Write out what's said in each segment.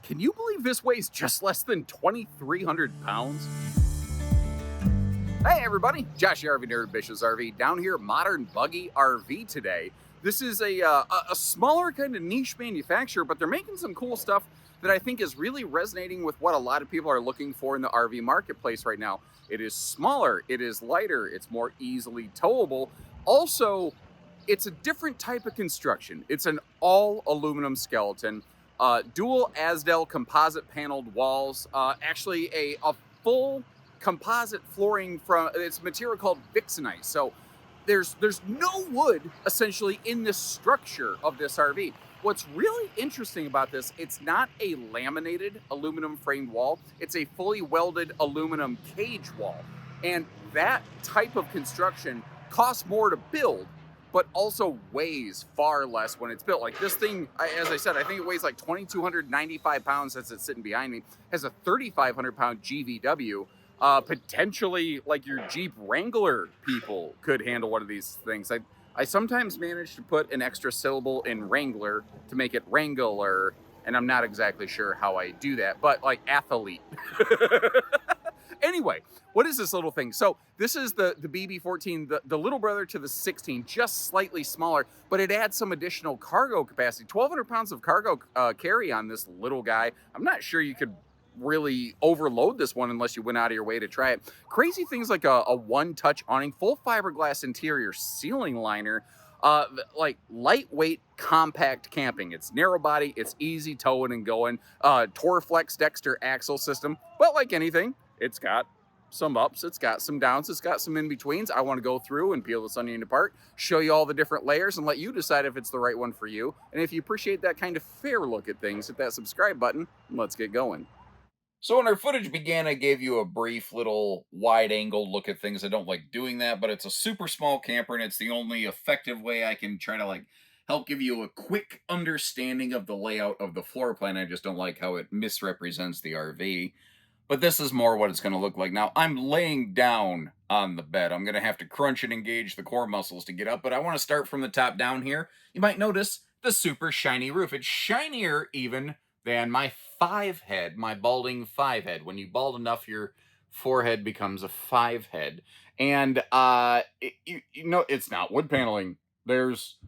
Can you believe this weighs just less than 2,300 pounds? Hey everybody, Josh the RV Nerd, Bish's RV, down here at Modern Buggy RV today. This is a smaller kind of niche manufacturer, but they're making some cool stuff that I think is really resonating with what a lot of people are looking for in the RV marketplace right now. It is smaller, it is lighter, it's more easily towable. Also, it's a different type of construction. It's an all aluminum skeleton, dual Asdel composite paneled walls, actually a full composite flooring from it's material called Vixenite. So there's no wood essentially in this structure of this RV. What's really interesting about this, it's not a laminated aluminum framed wall, it's a fully welded aluminum cage wall. And that type of construction costs more to build, but also weighs far less when it's built. Like this thing, as I said, I think it weighs like 2,295 pounds as it's sitting behind me, has a 3,500 pound GVW. Potentially like your Jeep Wrangler people could handle one of these things. I sometimes manage to put an extra syllable in Wrangler to make it Wrangler, and I'm not exactly sure how I do that, but like athlete. Anyway, what is this little thing? So this is the BB14, the little brother to the 16, just slightly smaller, but it adds some additional cargo capacity. 1,200 pounds of cargo carry on this little guy. I'm not sure you could really overload this one unless you went out of your way to try it. Crazy things like a one-touch awning, full fiberglass interior ceiling liner, like lightweight compact camping. It's narrow body, it's easy towing and going, Torflex Dexter axle system, but like anything, it's got some ups, it's got some downs, it's got some in-betweens. I want to go through and peel this onion apart, show you all the different layers, and let you decide if it's the right one for you. And if you appreciate that kind of fair look at things, hit that subscribe button, and let's get going. So when our footage began, I gave you a brief little wide angle look at things. I don't like doing that, but it's a super small camper, and it's the only effective way I can try to like help give you a quick understanding of the layout of the floor plan. I just don't like how it misrepresents the RV. But this is more what it's going to look like. Now, I'm laying down on the bed. I'm going to have to crunch and engage the core muscles to get up, but I want to start from the top down here. You might notice the super shiny roof. It's shinier even than my five head, my balding five head. When you bald enough, your forehead becomes a five head. And it's not wood paneling. There's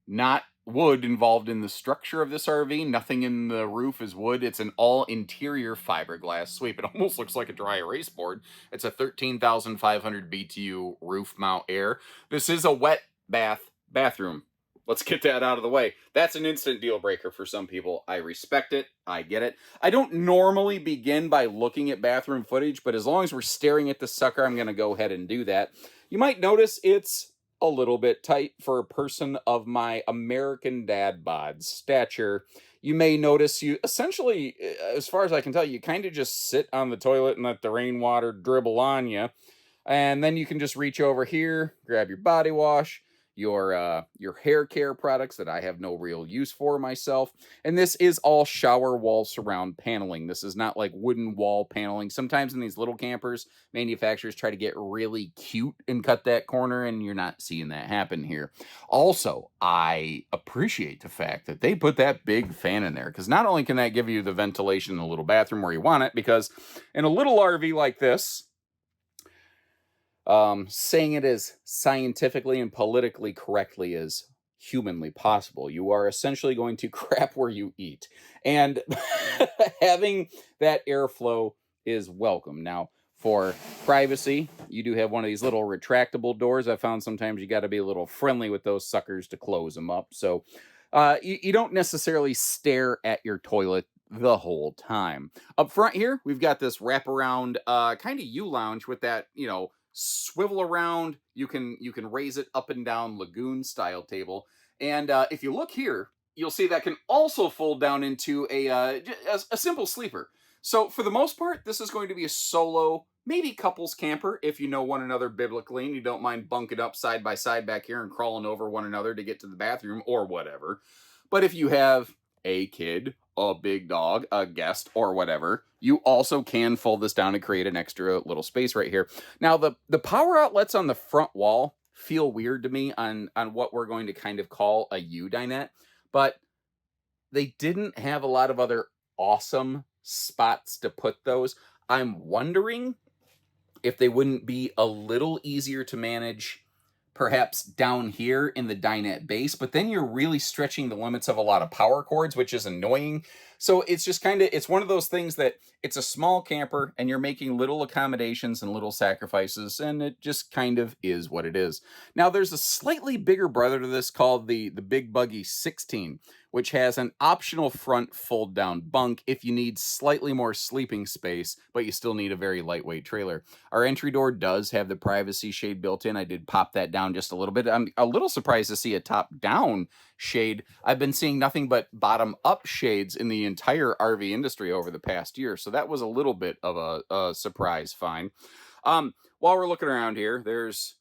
not wood involved in the structure of this RV. Nothing in the roof is wood. It's an all interior fiberglass sweep. It almost looks like a dry erase board. It's a 13,500 BTU roof mount air. This is a wet bathroom. Let's get that out of the way. That's an instant deal breaker for some people. I respect it. I get it. I don't normally begin by looking at bathroom footage, but as long as we're staring at the sucker, I'm going to go ahead and do that. You might notice it's a little bit tight for a person of my American dad bod stature. You may notice you essentially, as far as I can tell, you kind of just sit on the toilet and let the rainwater dribble on you. And then you can just reach over here, grab your body wash, your hair care products that I have no real use for myself. And this is all shower wall surround paneling. This is not like wooden wall paneling. Sometimes in these little campers, manufacturers try to get really cute and cut that corner, and you're not seeing that happen here. Also, I appreciate the fact that they put that big fan in there, because not only can that give you the ventilation in the little bathroom where you want it, because in a little RV like this, saying it as scientifically and politically correctly as humanly possible, you are essentially going to crap where you eat. And having that airflow is welcome. Now, for privacy, you do have one of these little retractable doors. I found sometimes you got to be a little friendly with those suckers to close them up. So you don't necessarily stare at your toilet the whole time. Up front here, we've got this wraparound kind of U-lounge with that, swivel around. You can raise it up and down lagoon style table. And if you look here, you'll see that can also fold down into a simple sleeper. So for the most part, this is going to be a solo, maybe couples camper if you know one another biblically and you don't mind bunking up side by side back here and crawling over one another to get to the bathroom or whatever. But if you have a kid, a big dog, a guest, or whatever, you also can fold this down and create an extra little space right here. Now, the power outlets on the front wall feel weird to me on what we're going to kind of call a U-dinette, but they didn't have a lot of other awesome spots to put those. I'm wondering if they wouldn't be a little easier to manage perhaps down here in the dinette base, but then you're really stretching the limits of a lot of power cords, which is annoying. So it's just kind of, it's one of those things that it's a small camper and you're making little accommodations and little sacrifices, and it just kind of is what it is. Now there's a slightly bigger brother to this called the Big Buggy 16, which has an optional front fold down bunk if you need slightly more sleeping space, but you still need a very lightweight trailer. Our entry door does have the privacy shade built in. I did pop that down just a little bit. I'm a little surprised to see a top-down shade. I've been seeing nothing but bottom-up shades in the entire RV industry over the past year, so that was a little bit of a surprise find. While we're looking around here, there's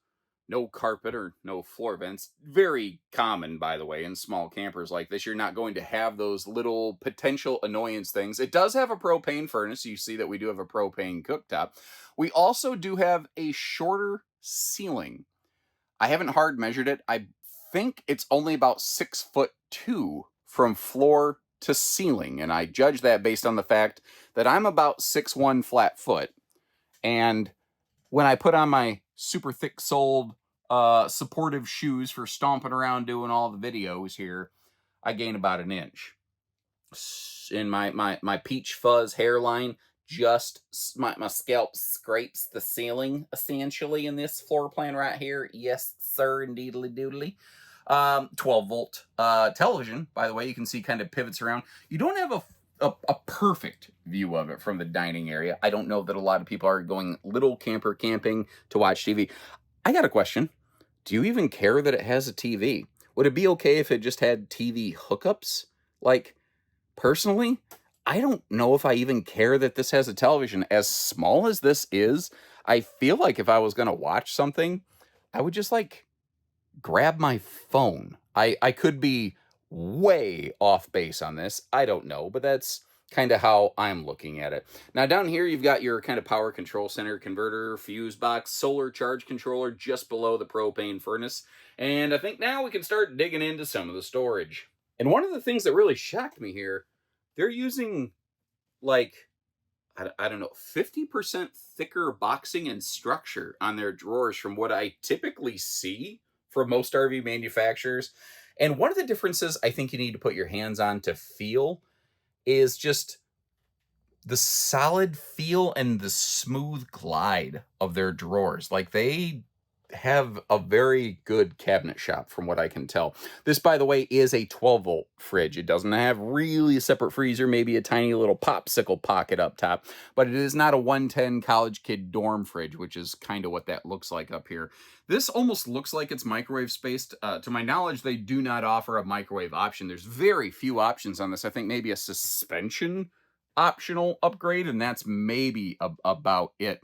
no carpet or no floor vents. Very common, by the way, in small campers like this. You're not going to have those little potential annoyance things. It does have a propane furnace. You see that we do have a propane cooktop. We also do have a shorter ceiling. I haven't hard measured it. I think it's only about 6'2" from floor to ceiling. And I judge that based on the fact that I'm about 6'1" flat foot. And when I put on my super thick soled supportive shoes for stomping around doing all the videos here, I gain about an inch. In my peach fuzz hairline, just my scalp scrapes the ceiling essentially in this floor plan right here. Yes, sir, indeedly doodly. 12 volt television, by the way, you can see kind of pivots around. You don't have a perfect view of it from the dining area. I don't know that a lot of people are going little camper camping to watch TV. I got a question. Do you even care that it has a TV? Would it be okay if it just had TV hookups? Like, personally, I don't know if I even care that this has a television. As small as this is, I feel like if I was going to watch something, I would just like grab my phone. I could be way off base on this. I don't know, but that's kind of how I'm looking at it. Now down here, you've got your kind of power control center, converter, fuse box, solar charge controller just below the propane furnace. And I think now we can start digging into some of the storage. And one of the things that really shocked me here, they're using like, I don't know, 50% thicker boxing and structure on their drawers from what I typically see from most RV manufacturers. And one of the differences I think you need to put your hands on to feel is just the solid feel and the smooth glide of their drawers. Like, they have a very good cabinet shop from what I can tell. This, by the way, is a 12 volt fridge. It doesn't have really a separate freezer, maybe a tiny little popsicle pocket up top, but it is not a 110 college kid dorm fridge, which is kind of what that looks like up here. This almost looks like it's microwave spaced. To my knowledge, they do not offer a microwave option. There's very few options on this. I think maybe a suspension optional upgrade, and that's maybe about it.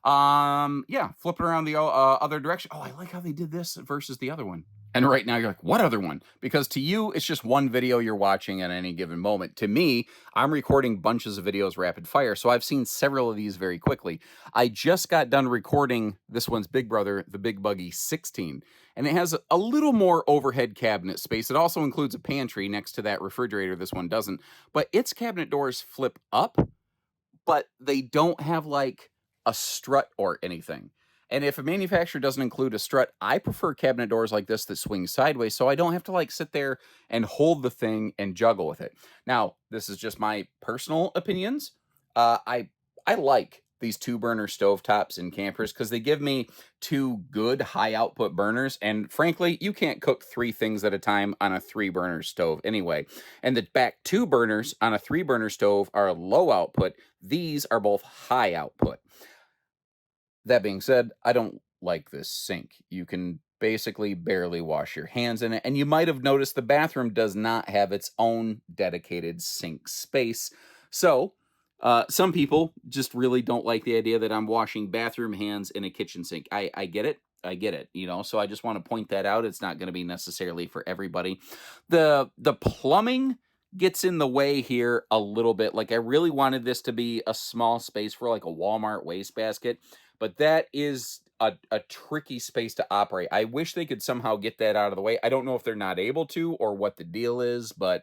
Yeah, flipping around the other direction. Oh, I like how they did this versus the other one. And right now you're like, what other one? Because to you, it's just one video you're watching at any given moment. To me, I'm recording bunches of videos rapid fire, so I've seen several of these very quickly. I just got done recording this one's big brother, the Big Buggy 16, and it has a little more overhead cabinet space. It also includes a pantry next to that refrigerator. This one doesn't, but its cabinet doors flip up, but they don't have like a strut or anything. And if a manufacturer doesn't include a strut, I prefer cabinet doors like this that swing sideways, so I don't have to like sit there and hold the thing and juggle with it. Now, this is just my personal opinions. I like these 2-burner stovetops in campers because they give me 2 good high output burners. And frankly, you can't cook 3 things at a time on a 3-burner stove anyway. And the back 2 burners on a 3-burner stove are low output. These are both high output. That being said, I don't like this sink. You can basically barely wash your hands in it. And you might have noticed the bathroom does not have its own dedicated sink space. So some people just really don't like the idea that I'm washing bathroom hands in a kitchen sink. I get it. I get it, you know, so I just want to point that out. It's not going to be necessarily for everybody. The plumbing gets in the way here a little bit. Like, I really wanted this to be a small space for like a Walmart wastebasket, but that is a tricky space to operate. I wish they could somehow get that out of the way. I don't know if they're not able to or what the deal is, but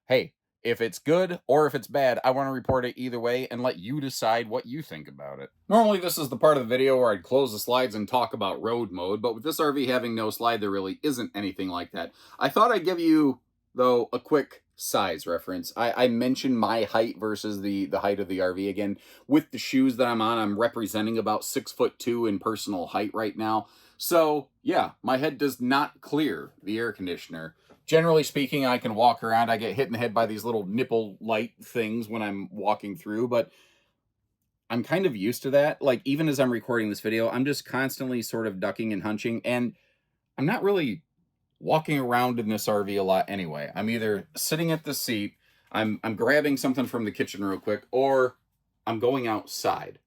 hey, If it's good or if it's bad, I want to report it either way and let you decide what you think about it. Normally, this is the part of the video where I'd close the slides and talk about road mode, but with this RV having no slide, there really isn't anything like that. I thought I'd give you, though, a quick size reference. I mentioned my height versus the height of the RV. Again, with the shoes that I'm on, I'm representing about 6'2" in personal height right now. So, yeah, my head does not clear the air conditioner. Generally speaking, I can walk around. I get hit in the head by these little nipple light things when I'm walking through, but I'm kind of used to that. Like, even as I'm recording this video, I'm just constantly sort of ducking and hunching, and I'm not really walking around in this RV a lot anyway. I'm either sitting at the seat, I'm grabbing something from the kitchen real quick, or I'm going outside.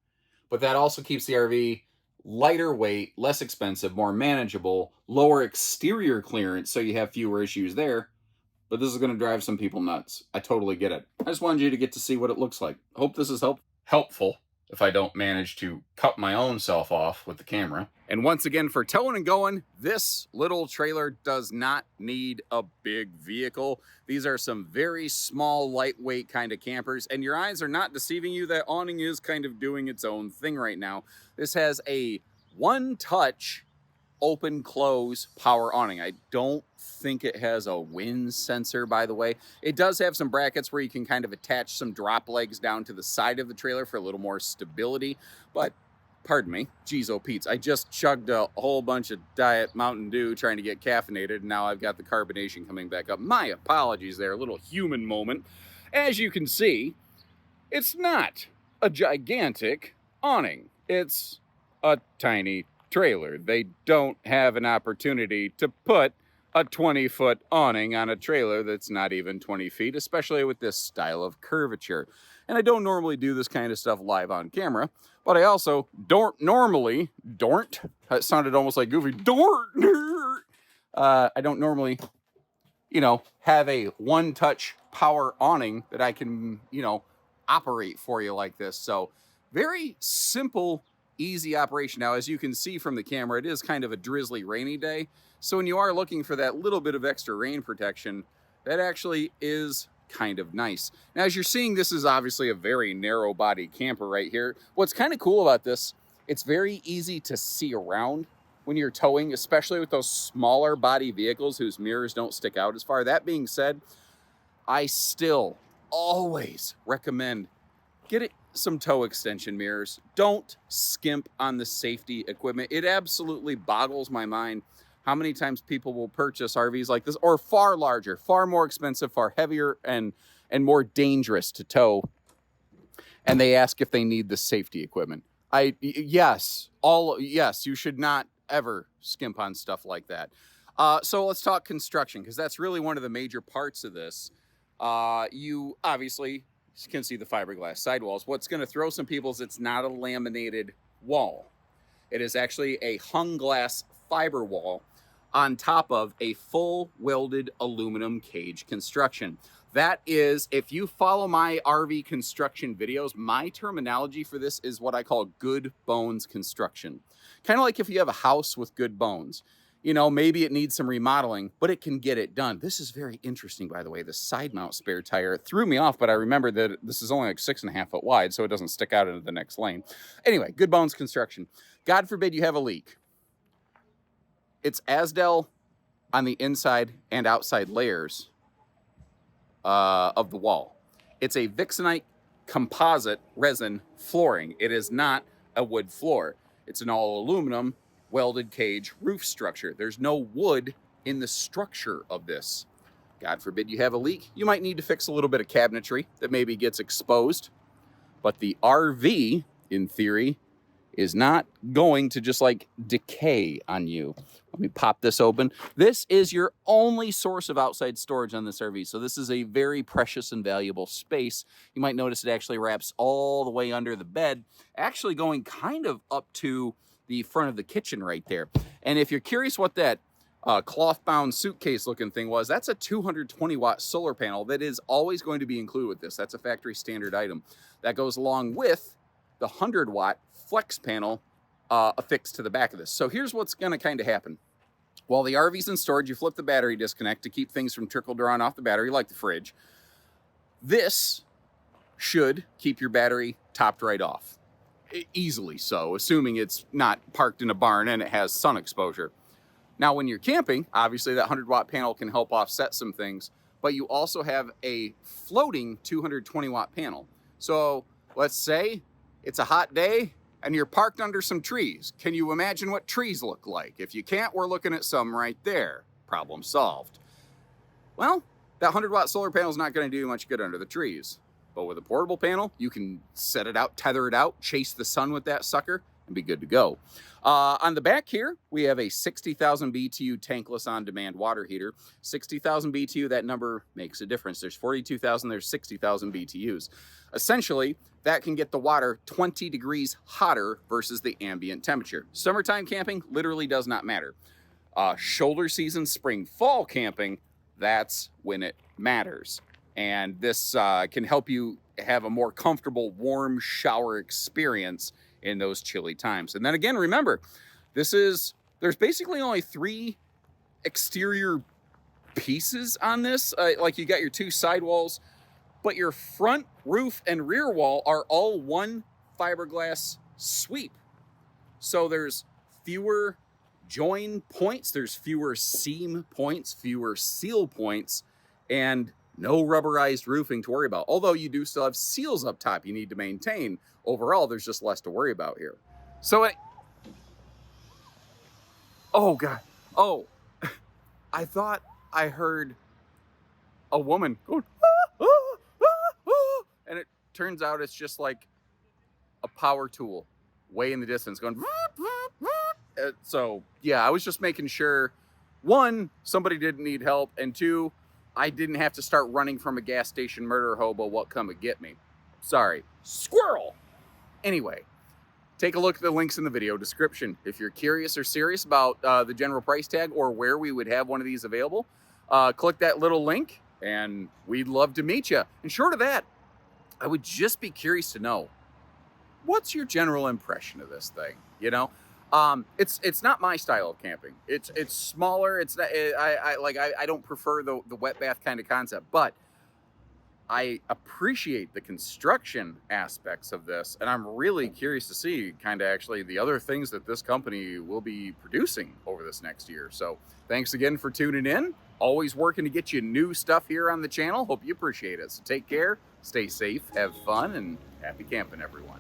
But that also keeps the RV lighter weight, less expensive, more manageable, lower exterior clearance, so you have fewer issues there. But this is going to drive some people nuts. I totally get it. I just wanted you to get to see what it looks like. Hope this is helpful if I don't manage to cut my own self off with the camera. And once again, for towing and going, this little trailer does not need a big vehicle. These are some very small, lightweight kind of campers, and your eyes are not deceiving you. That awning is kind of doing its own thing right now. This has a one-touch open close power awning. I don't think it has a wind sensor, by the way. It does have some brackets where you can kind of attach some drop legs down to the side of the trailer for a little more stability, but pardon me, geez, oh Pete's, I just chugged a whole bunch of Diet Mountain Dew trying to get caffeinated, and now I've got the carbonation coming back up. My apologies there, a little human moment. As you can see, it's not a gigantic awning. It's a tiny trailer. They don't have an opportunity to put a 20-foot awning on a trailer that's not even 20 feet, especially with this style of curvature. And I don't normally do this kind of stuff live on camera, but I also don't normally, that sounded almost like Goofy, I don't normally, have a one-touch power awning that I can, operate for you like this. So very simple, easy operation. Now, as you can see from the camera, it is kind of a drizzly, rainy day. So when you are looking for that little bit of extra rain protection, that actually is kind of nice. Now, as you're seeing, this is obviously a very narrow body camper right here. What's kind of cool about this, it's very easy to see around when you're towing, especially with those smaller body vehicles whose mirrors don't stick out as far. That being said, I still always recommend get some tow extension mirrors. Don't skimp on the safety equipment. It absolutely boggles my mind how many times people will purchase RVs like this, or far larger, far more expensive, far heavier, and more dangerous to tow, and they ask if they need the safety equipment. Yes, you should not ever skimp on stuff like that. So let's talk construction, because that's really one of the major parts of this. You obviously can see the fiberglass sidewalls. What's going to throw some people is it's not a laminated wall. It is actually a hung glass fiber wall on top of a full welded aluminum cage construction. That is, if you follow my RV construction videos, my terminology for this is what I call good bones construction. Kind of like if you have a house with good bones. Maybe it needs some remodeling, but it can get it done. This is very interesting, by the way. The side mount spare tire threw me off, but I remember that this is only like 6.5 foot wide, so it doesn't stick out into the next lane. Anyway, good bones construction. God forbid you have a leak. It's Asdel on the inside and outside layers of the wall. It's a Vixenite composite resin flooring. It is not a wood floor. It's an all aluminum welded cage roof structure. There's no wood in the structure of this. God forbid you have a leak. You might need to fix a little bit of cabinetry that maybe gets exposed. But the RV, in theory, is not going to just like decay on you. Let me pop this open. This is your only source of outside storage on this RV. So this is a very precious and valuable space. You might notice it actually wraps all the way under the bed, actually going kind of up to the front of the kitchen right there. And if you're curious what that cloth-bound suitcase looking thing was, that's a 220-watt solar panel that is always going to be included with this. That's a factory standard item. That goes along with the 100-watt flex panel affixed to the back of this. So here's what's going to kind of happen. While the RV's in storage, you flip the battery disconnect to keep things from trickle drawing off the battery, like the fridge. This should keep your battery topped right off. Easily so, assuming it's not parked in a barn and it has sun exposure. Now, when you're camping, obviously that 100-watt panel can help offset some things, but you also have a floating 220-watt panel. So let's say it's a hot day and you're parked under some trees. Can you imagine what trees look like? If you can't, we're looking at some right there. Problem solved. Well, that 100-watt solar panel is not going to do much good under the trees. But with a portable panel, you can set it out, tether it out, chase the sun with that sucker, and be good to go. On the back here, we have a 60,000 BTU tankless on-demand water heater. 60,000 BTU, that number makes a difference. There's 42,000, there's 60,000 BTUs. Essentially, that can get the water 20 degrees hotter versus the ambient temperature. Summertime camping literally does not matter. Shoulder season, spring, fall camping, that's when it matters. And this can help you have a more comfortable, warm shower experience in those chilly times. And then again, remember, there's basically only 3 exterior pieces on this. Like you got your 2 sidewalls, but your front, roof, and rear wall are all one fiberglass sweep. So there's fewer join points, there's fewer seam points, fewer seal points, and no rubberized roofing to worry about. Although you do still have seals up top you need to maintain. Overall, there's just less to worry about here. So, oh God. Oh, I thought I heard a woman going, ah, ah, ah, ah, and it turns out it's just like a power tool way in the distance going. So yeah, I was just making sure, 1, somebody didn't need help, and 2, I didn't have to start running from a gas station murder hobo, what come and get me. Sorry, squirrel. Anyway, take a look at the links in the video description. If you're curious or serious about the general price tag or where we would have one of these available, click that little link and we'd love to meet you. And short of that, I would just be curious to know, what's your general impression of this thing? You know, it's not my style of camping. It's smaller. It's not, I don't prefer the wet bath kind of concept, but I appreciate the construction aspects of this, and I'm really curious to see kind of actually the other things that this company will be producing over this next year. So thanks again for tuning in. Always working to get you new stuff here on the channel. Hope you appreciate it. So take care, stay safe, have fun, and happy camping, everyone.